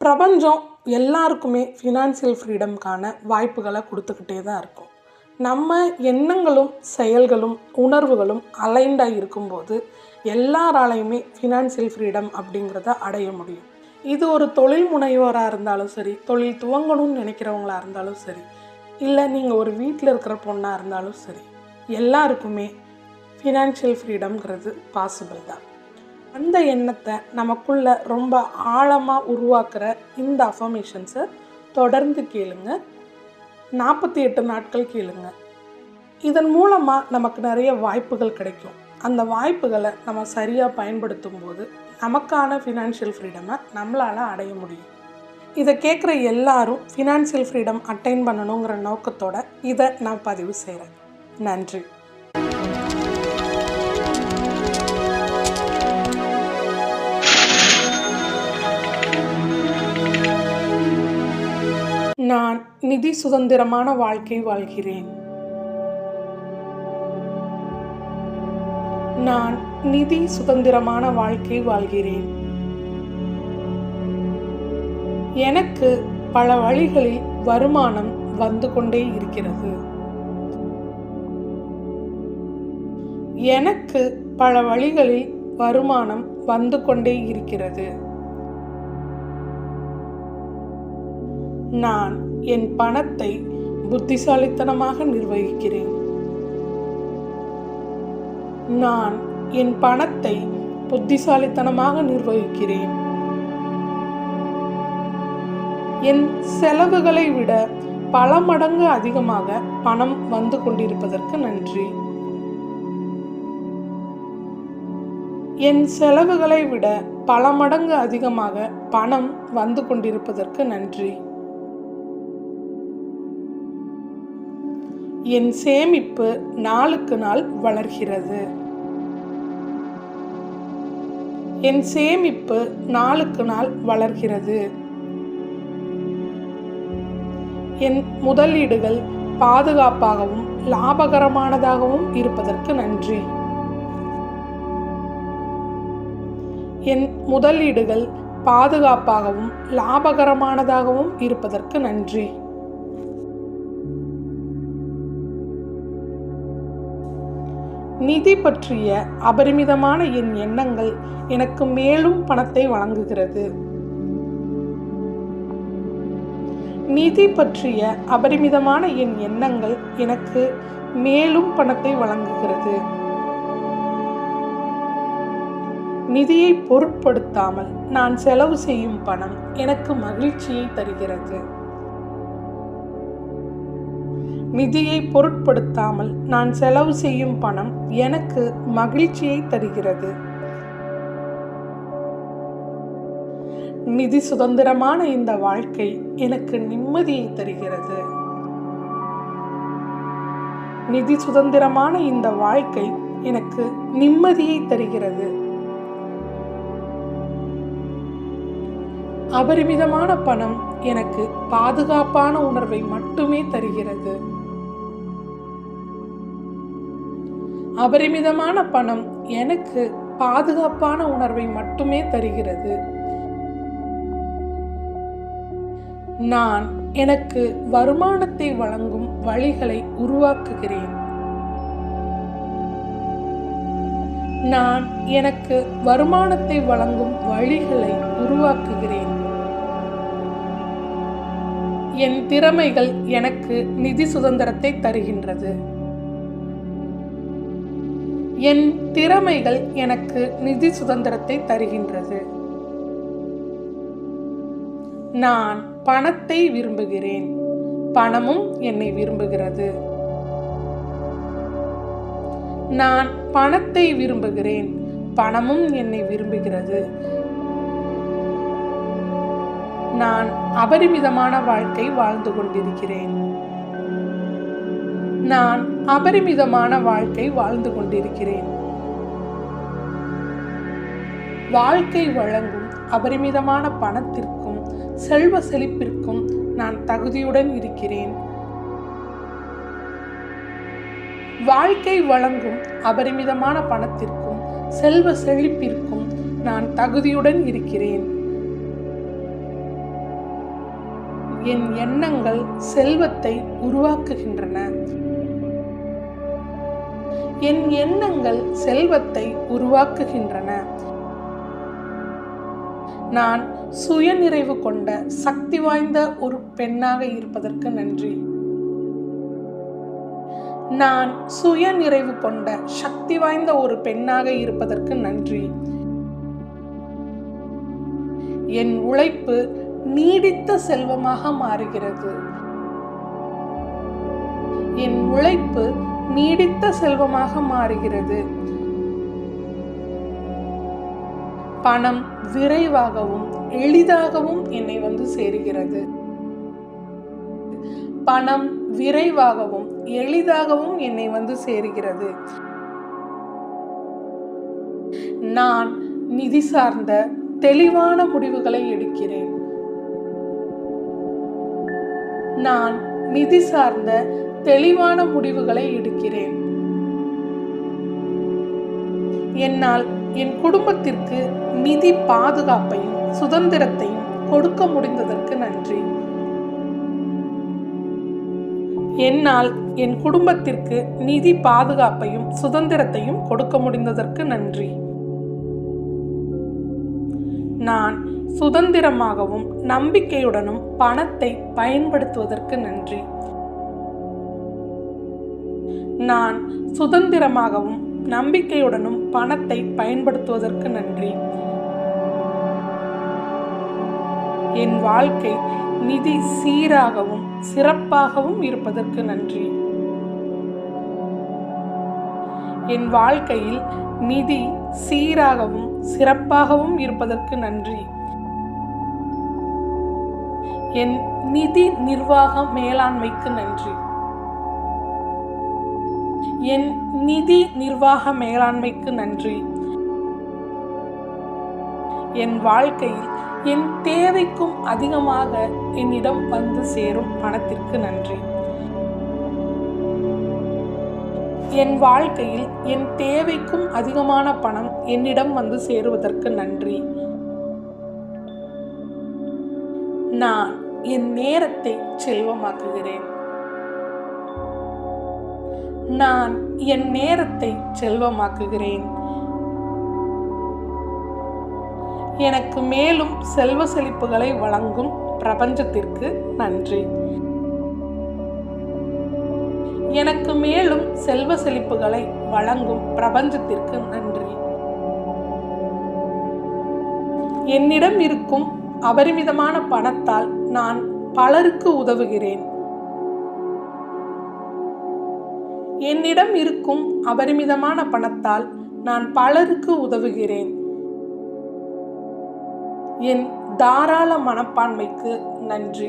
பிரபஞ்சம் எல்லாருக்குமே ஃபினான்ஷியல் ஃப்ரீடம்கான வாய்ப்புகளை கொடுத்துக்கிட்டே தான் இருக்கும். நம்ம எண்ணங்களும் செயல்களும் உணர்வுகளும் அலைண்டாக இருக்கும்போது எல்லாராலையுமே ஃபினான்ஷியல் ஃப்ரீடம் அப்படிங்கிறத அடைய முடியும். இது ஒரு தொழில் முனைவோராக இருந்தாலும் சரி, தொழில் துவங்கணும்னு நினைக்கிறவங்களா இருந்தாலும் சரி, இல்லை நீங்கள் ஒரு வீட்டில் இருக்கிற பொண்ணாக இருந்தாலும் சரி, எல்லாருக்குமே ஃபினான்ஷியல் ஃப்ரீடம்ங்கிறது பாசிபிள் தான். அந்த எண்ணத்தை நமக்குள்ள ரொம்ப ஆழமாக உருவாக்குற இந்த அஃபர்மேஷன்ஸை தொடர்ந்து கேளுங்க. 48 நாட்கள் கேளுங்க. இதன் மூலமாக நமக்கு நிறைய வாய்ப்புகள் கிடைக்கும். அந்த வாய்ப்புகளை நம்ம சரியாக பயன்படுத்தும் போது நமக்கான ஃபினான்ஷியல் ஃப்ரீடமை நம்மளால் அடைய முடியும். இதை கேட்குற எல்லாரும் ஃபினான்ஷியல் ஃப்ரீடம் அட்டைன் பண்ணணுங்கிற நோக்கத்தோடு இதை நான் பதிவு செய்கிறேன். நன்றி. நான் நிதி சுதந்திரமான வாழ்க்கை வாழ்கிறேன். நான் நிதி சுதந்திரமான வாழ்க்கை வாழ்கிறேன். எனக்கு பல வழிகளில் வருமானம் வந்து கொண்டே இருக்கிறது. எனக்கு பல வழிகளில் வருமானம் வந்து கொண்டே இருக்கிறது. நான் என் பணத்தை புத்திசாலித்தனமாக நிர்வகிக்கிறேன். நான் என் பணத்தை புத்திசாலித்தனமாக நிர்வகிக்கிறேன். என் செலவுகளை விட பல மடங்கு அதிகமாக பணம் வந்து கொண்டிருப்பதற்கு நன்றி. என் செலவுகளை விட பல மடங்கு அதிகமாக பணம் வந்து கொண்டிருப்பதற்கு நன்றி. என் சேமிப்பு நாளுக்கு நாள் வளர்கிறது. என் சேமிப்பு நாளுக்கு நாள் வளர்கிறது. என் முதலீடுகள் பாதுகாப்பாகவும் லாபகரமானதாகவும் இருப்பதற்கு நன்றி. என் முதலீடுகள் பாதுகாப்பாகவும் லாபகரமானதாகவும் இருப்பதற்கு நன்றி. நிதி பற்றிய அபரிமிதமான என் எண்ணங்கள் எனக்கு மேலும் பணத்தை வழங்குகிறது. நிதி பற்றிய அபரிமிதமான என் எண்ணங்கள் எனக்கு மேலும் பணத்தை வழங்குகிறது. நிதியை பொருட்படுத்தாமல் நான் செலவு செய்யும் பணம் எனக்கு மகிழ்ச்சியை தருகிறது. நிதியை பொருட்படுத்தாமல் நான் செலவு செய்யும் பணம் எனக்கு மகிழ்ச்சியை தருகிறது. நிதி சுதந்திரமான இந்த வாழ்க்கை எனக்கு நிம்மதியை தருகிறது. நிதி சுதந்திரமான இந்த வாழ்க்கை எனக்கு நிம்மதியை தருகிறது. அபரிமிதமான பணம் எனக்கு பாதுகாப்பான உணர்வை மட்டுமே தருகிறது. அபரிமிதமான பணம் எனக்கு பாதுகாப்பான உணர்வை மட்டுமே தருகிறது. நான் எனக்கு வருமானத்தை வழங்கும் வழிகளை உருவாக்குகிறேன். நான் எனக்கு வருமானத்தை வழங்கும் வழிகளை உருவாக்குகிறேன். என் திறமைகள் எனக்கு நிதி சுதந்திரத்தை தருகின்றது. என் திறமைகள் எனக்கு நிதி சுதந்திரத்தை தருகின்றது. நான் பணத்தை விரும்புகிறேன். பணமும் என்னை விரும்புகிறது. நான் பணத்தை விரும்புகிறேன். பணமும் என்னை விரும்புகிறது. நான் அபரிமிதமான வாழ்க்கை வாழ்ந்து கொண்டிருக்கிறேன். நான் அபரிமிதமான வாழ்க்கை வாழ்ந்து கொண்டிருக்கிறேன். வாழ்க்கை வழங்கும் அபரிமிதமான பணத்திற்கும் செல்வ செழிப்பிற்கும் நான் தகுதியுடன் இருக்கிறேன். வாழ்க்கை வழங்கும் அபரிமிதமான பணத்திற்கும் செல்வ செழிப்பிற்கும் நான் தகுதியுடன் இருக்கிறேன். என் எண்ணங்கள் செல்வத்தை உருவாக்குகின்றன. என் எண்ணங்கள் செல்வத்தை உருவாக்குகின்றன. நான் சுயநிறைவு கொண்ட சக்தி வாய்ந்த ஒரு பெண்ணாக இருப்பதற்கு நன்றி. நான் சுயநிறைவு கொண்ட சக்தி வாய்ந்த ஒரு பெண்ணாக இருப்பதற்கு நன்றி. என் உழைப்பு நீடித்த செல்வமாக மாறுகிறது. என் உழைப்பு நீடித்த செல்வமாக மாறுகிறது. பணம் விரைவாகவும் எளிதாகவும் என்னை வந்து சேருகிறது. பணம் விரைவாகவும் எளிதாகவும் என்னை வந்து சேருகிறது. நான் நிதி சார்ந்த தெளிவான முடிவுகளை எடுக்கிறேன். நான் நிதி சார்ந்த தெளிவான முடிவுகளை எடுக்கிறேன். என்னால் என் குடும்பத்திற்கு நிதி பாதுகாப்பையும் சுதந்திரத்தையும் கொடுக்க முடிந்ததற்கு நன்றி. என்னால் என் குடும்பத்திற்கு நிதி பாதுகாப்பையும் சுதந்திரத்தையும் கொடுக்க முடிந்ததற்கு நன்றி. நான் சுதந்திரமாகவும் நம்பிக்கையுடனும் பணத்தை பயன்படுத்துவதற்கு நன்றி. நான் சுதந்திரமாகவும் நம்பிக்கையுடனும் பணத்தை பயன்படுத்துவதற்கு நன்றி. என் வாழ்க்கை நிதி சீராகவும் சிறப்பாகவும் இருப்பதற்கு நன்றி. என் வாழ்க்கையில் நிதி சீராகவும் சிறப்பாகவும் இருப்பதற்கு நன்றி. என் நிதி நிர்வாக மேலாண்மைக்கு நன்றி. என் நிதி நிர்வாக மேலாண்மைக்கு நன்றி. என் வாழ்க்கையில் என் தேவைக்கும் அதிகமாக என்னிடம் வந்து சேரும் பணத்திற்கு நன்றி. என் வாழ்க்கையில் என் தேவைக்கும் அதிகமான பணம் என்னிடம் வந்து சேருவதற்கு நன்றி. நான் என் நேரத்தை செல்வமாக்குகிறேன். நான் என் நேரத்தை செல்வமாக்குகிறேன். எனக்கு மேலும் செல்வ செழிப்புகளை வழங்கும் பிரபஞ்சத்திற்கு நன்றி. எனக்கு மேலும் செல்வ செழிப்புகளை வழங்கும் பிரபஞ்சத்திற்கு நன்றி. என்னிடம் இருக்கும் அபரிமிதமான பணத்தால் நான் பலருக்கு உதவுகிறேன். என்னிடம் இருக்கும் அபரிமிதமான பணத்தால் நான் பலருக்கு உதவுகிறேன். என் தாராள மனப்பான்மைக்கு நன்றி.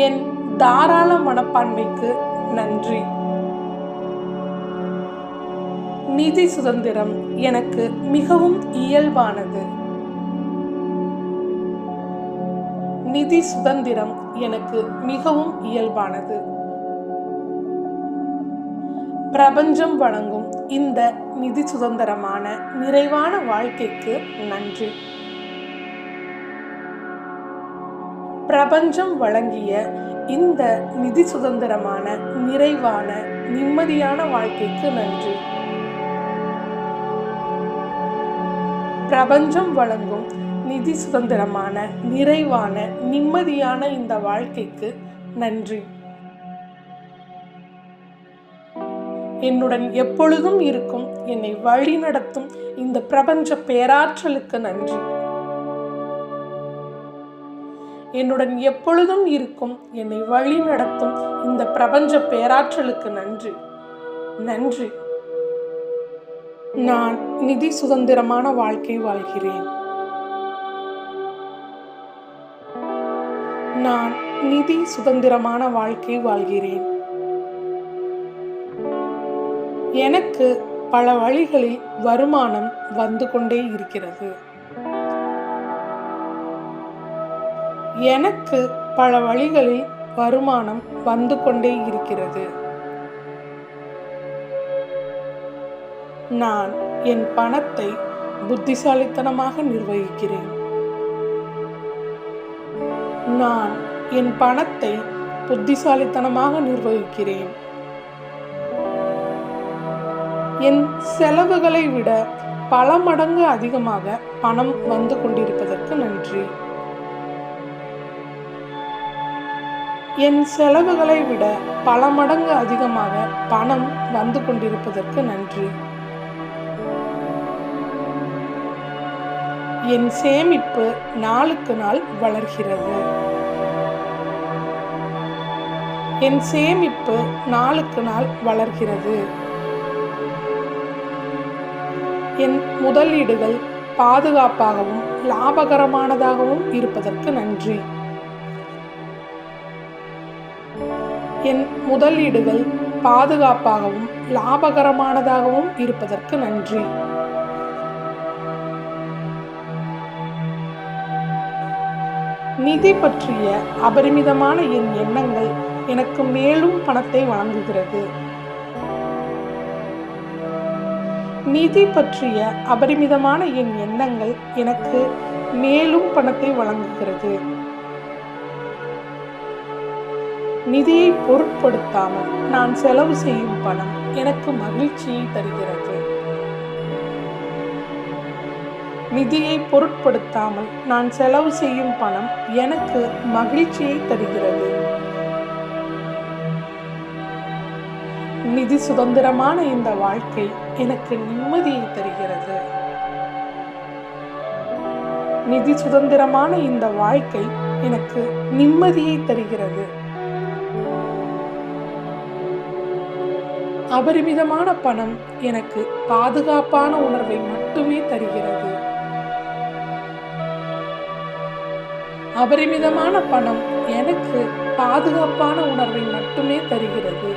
என் தாராள மனப்பான்மைக்கு நன்றி. நிதி சுதந்திரம் எனக்கு மிகவும் இயல்பானது. நிதி சுதந்திரம் எனக்கு மிகவும் இயல்பானது. பிரபஞ்சம் வழங்கும் இந்த நிதி சுதந்திரமான நிறைவான வாழ்க்கைக்கு நன்றி. பிரபஞ்சம் வழங்கிய இந்த நிதி சுதந்திரமான நிறைவான நிம்மதியான வாழ்க்கைக்கு நன்றி. பிரபஞ்சம் வழங்கும் நிதி சுதந்திரமான நிறைவான நிம்மதியான இந்த வாழ்க்கைக்கு நன்றி. என்னுடன் எப்பொழுதும் இருக்கும் என்னை வழி நடத்தும் இந்த பிரபஞ்ச பேராற்றலுக்கு நன்றி. என்னுடன் எப்பொழுதும் இருக்கும் என்னை வழி நடத்தும் இந்த பிரபஞ்ச பேராற்றலுக்கு நன்றி. நன்றி. நான் நிதி சுதந்திரமான வாழ்க்கை வாழ்கிறேன். நான் நிதி சுதந்திரமான வாழ்க்கை வாழ்கிறேன். எனக்கு பல வழிகளில் வருமானம் வந்து கொண்டே இருக்கிறது. எனக்கு பல வழிகளில் வருமானம் வந்து கொண்டே இருக்கிறது. நான் என் பணத்தை புத்திசாலித்தனமாக நிர்வகிக்கிறேன். நான் என் பணத்தை புத்திசாலித்தனமாக நிர்வகிக்கிறேன். என் செலவுகளை விட பல மடங்கு அதிகமாக பணம் வந்து கொண்டிருப்பதற்கு நன்றி. என் செலவுகளை விட பல மடங்கு அதிகமாக பணம் வந்து கொண்டிருப்பதற்கு நன்றி. என் சேமிப்பு நாளுக்கு நாள் வளர்கிறது. என் சேமிப்பு நாளுக்கு நாள் வளர்கிறது. என் முதலீடுகள் பாதுகாப்பாகவும் லாபகரமானதாகவும் இருப்பதற்கு நன்றி. என் முதலீடுகள் பாதுகாப்பாகவும் லாபகரமானதாகவும் இருப்பதற்கு நன்றி. நிதி பற்றிய அபரிமிதமான என் எண்ணங்கள் எனக்கு மேலும் பணத்தை வழங்குகிறது. நிதி பற்றிய அபரிமிதமான என் எண்ணங்கள் எனக்கு மேலும் பணத்தை வழங்குகிறது. நிதியை பொருட்படுத்தாமல் நான் செலவு செய்யும் பணம் எனக்கு மகிழ்ச்சியை தருகிறது. நிதியை பொருட்படுத்தாமல் நான் செலவு செய்யும் பணம் எனக்கு மகிழ்ச்சியை தருகிறது. நிதி சுதந்திரமான இந்த வாழ்க்கை எனக்கு நிம்மதியை தருகிறது. நிதி சுதந்திரமான இந்த வாழ்க்கை எனக்கு நிம்மதியை தருகிறது. அபரிமிதமான பணம் எனக்கு பாதுகாப்பான உணர்வை மட்டுமே தருகிறது. அபரிமிதமான பணம் எனக்கு பாதுகாப்பான உணர்வை மட்டுமே தருகிறது.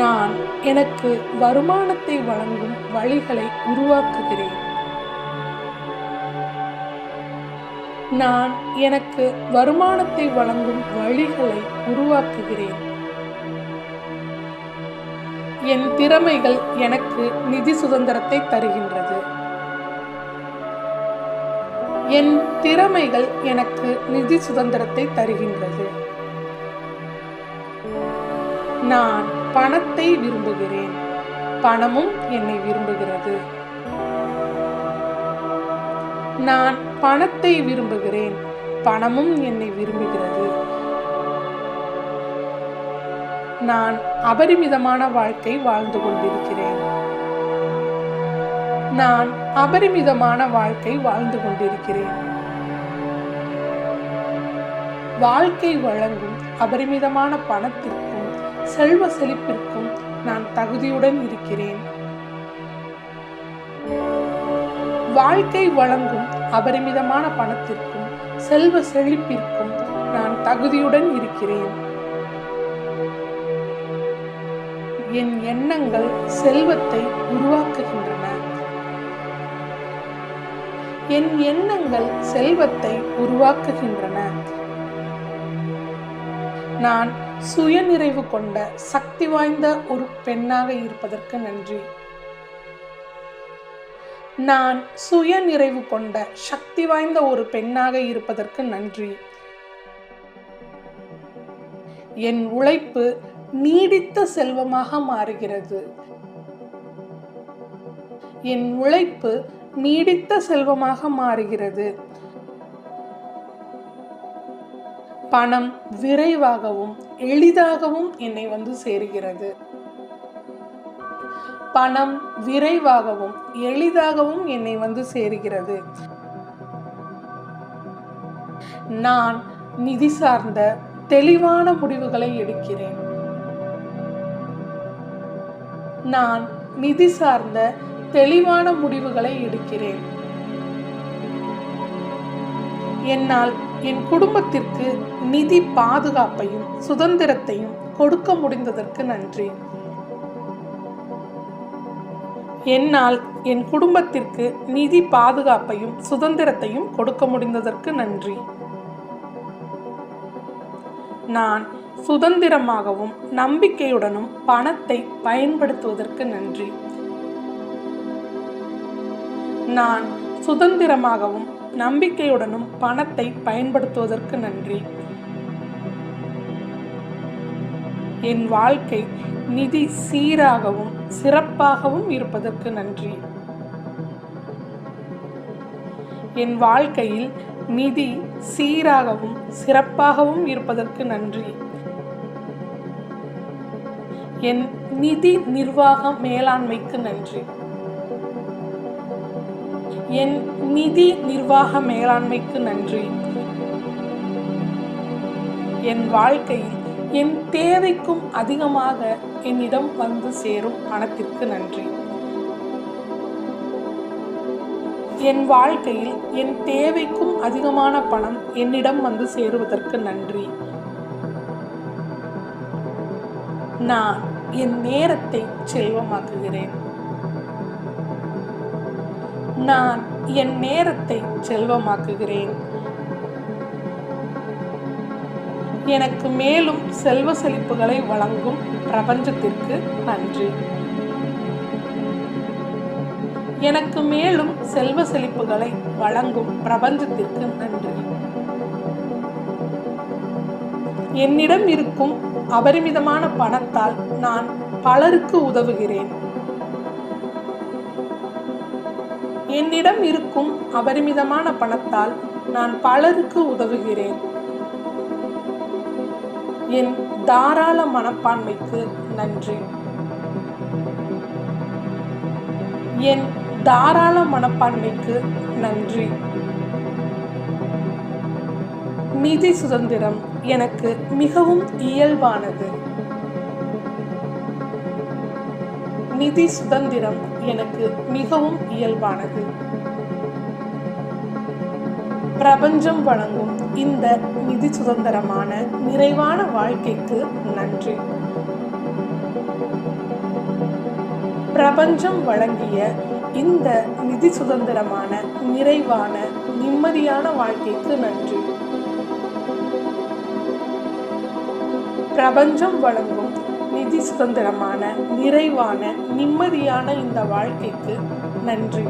நான் எனக்கு வருமானத்தை வழங்கும் வழிகளை உருவாக்குகிறேன். நான் எனக்கு வருமானத்தை வழங்கும் வழிகளை உருவாக்குகிறேன். என் திறமைகள் எனக்கு நிதி சுதந்திரத்தை தருகின்றது. என் திறமைகள் எனக்கு நிதி சுதந்திரத்தை தருகின்றது. நான் பணத்தை விரும்புகிறேன். பணமும் என்னை விரும்புகிறது. நான் பணத்தை விரும்புகிறேன். பணமும் என்னை விரும்புகிறது. நான் அபரிமிதமான வாழ்க்கை வாழ்ந்து கொண்டிருக்கிறேன். நான் அபரிமிதமான வாழ்க்கை வாழ்ந்து கொண்டிருக்கிறேன். வாழ்க்கை வழங்கும் அபரிமிதமான பணத்திற்கும் செல்வ செழிப்பிற்கும் நான் தகுதியுடன் இருக்கிறேன். வாழ்க்கை வழங்கும் அபரிமிதமான பணத்திற்கும் செல்வ செழிப்பிற்கும் நான் தகுதியுடன் இருக்கிறேன். என் எண்ணங்கள் செல்வத்தை உருவாக்குகின்றன. என் எண்ணங்கள் செல்வத்தை உருவாக்குகின்றன. நான் சுயநிறைவு கொண்ட சக்தி வாய்ந்த ஒரு பெண்ணாக இருப்பதற்கு நன்றி. நான் சுயநிறைவு கொண்ட சக்தி வாய்ந்த ஒரு பெண்ணாக இருப்பதற்கு நன்றி. என் உழைப்பு நீடித்த செல்வமாக மாறுகிறது. என் உழைப்பு நீடித்த செல்வமாக மாறுகிறது. பணம் விரைவாகவும் எளிதாகவும் என்னை வந்து சேருகிறது. பணம் விரைவாகவும் எளிதாகவும் என்னை வந்து சேருகிறது. நான் நிதி சார்ந்த தெளிவான முடிவுகளை எடுக்கிறேன். நான் நிதி சார்ந்த தெளிவான முடிவுகளை எடுக்கிறேன். என்னால் என் குடும்பத்திற்கு நிதி பாதுகாப்பையும் சுதந்திரத்தையும் கொடுக்க முடிந்ததற்கு நன்றி. என்னால் என் குடும்பத்திற்கு நிதி பாதுகாப்பையும் சுதந்திரத்தையும் கொடுக்க முடிந்ததற்கு நன்றி. நான் சுதந்திரமாகவும் நம்பிக்கையுடனும் பணத்தை பயன்படுத்துவதற்கு நன்றி. நான் சுதந்திரமாகவும் நம்பிக்கையுடனும் பணத்தை பயன்படுத்துவதற்கு நன்றி. என் வாழ்க்கை நிதி சீராகவும் சிறப்பாகவும் இருப்பதற்கு நன்றி. என் வாழ்க்கையில் நிதி சீராகவும் சிறப்பாகவும் இருப்பதற்கு நன்றி. என் நிதி நிர்வாக மேலாண்மைக்கு நன்றி. என் நிதி நிர்வாக மேலாண்மைக்கு நன்றி. என் வாழ்க்கையில் என் தேவைக்கும் அதிகமாக என்னிடம் வந்து சேரும் பணத்திற்கு நன்றி. என் வாழ்க்கையில் என் தேவைக்கும் அதிகமான பணம் என்னிடம் வந்து சேருவதற்கு நன்றி. நான் என் நேரத்தை செல்வமாக்குகிறேன். நான் என் நேரத்தை செல்வமாக்குகிறேன். எனக்கு மேலும் செல்வ செழிப்புகளை வழங்கும் பிரபஞ்சத்திற்கு நன்றி. எனக்கு மேலும் செல்வ செழிப்புகளை வழங்கும் பிரபஞ்சத்திற்கு நன்றி. என்னிடம் இருக்கும் அபரிமிதமான பணத்தால் நான் பலருக்கு உதவுகிறேன். என்னிடம் இருக்கும் அபரிமிதமான பணத்தால் நான் பலருக்கு உதவுகிறேன். என் தாராள மனப்பான்மைக்கு நன்றி. என் தாராள மனப்பான்மைக்கு நன்றி. நிதி சுதந்திரம் எனக்கு மிகவும் இயல்பானது. நிதி சுதந்திரம் எனக்கு மிகவும் இயல்பானது. பிரபஞ்சம் வழங்கும் இந்த நிதி சுதந்திரமான நிறைவான வாழ்க்கைக்கு நன்றி. பிரபஞ்சம் வழங்கிய இந்த நிதி சுதந்திரமான நிறைவான நிம்மதியான வாழ்க்கைக்கு நன்றி. பிரபஞ்சம் வழங்கும் நிதி சுதந்திரமான நிறைவான நிம்மதியான இந்த வாழ்க்கைக்கு நன்றி.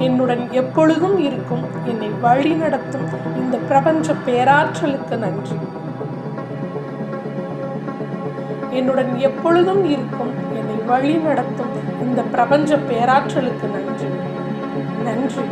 என்னுடன் எப்பொழுதும் இருக்கும் என்னை வழி நடத்தும் இந்த பிரபஞ்ச பேராற்றலுக்கு நன்றி. என்னுடன் எப்பொழுதும் இருக்கும் என்னை வழி நடத்தும் இந்த பிரபஞ்ச பேராற்றலுக்கு நன்றி. நன்றி.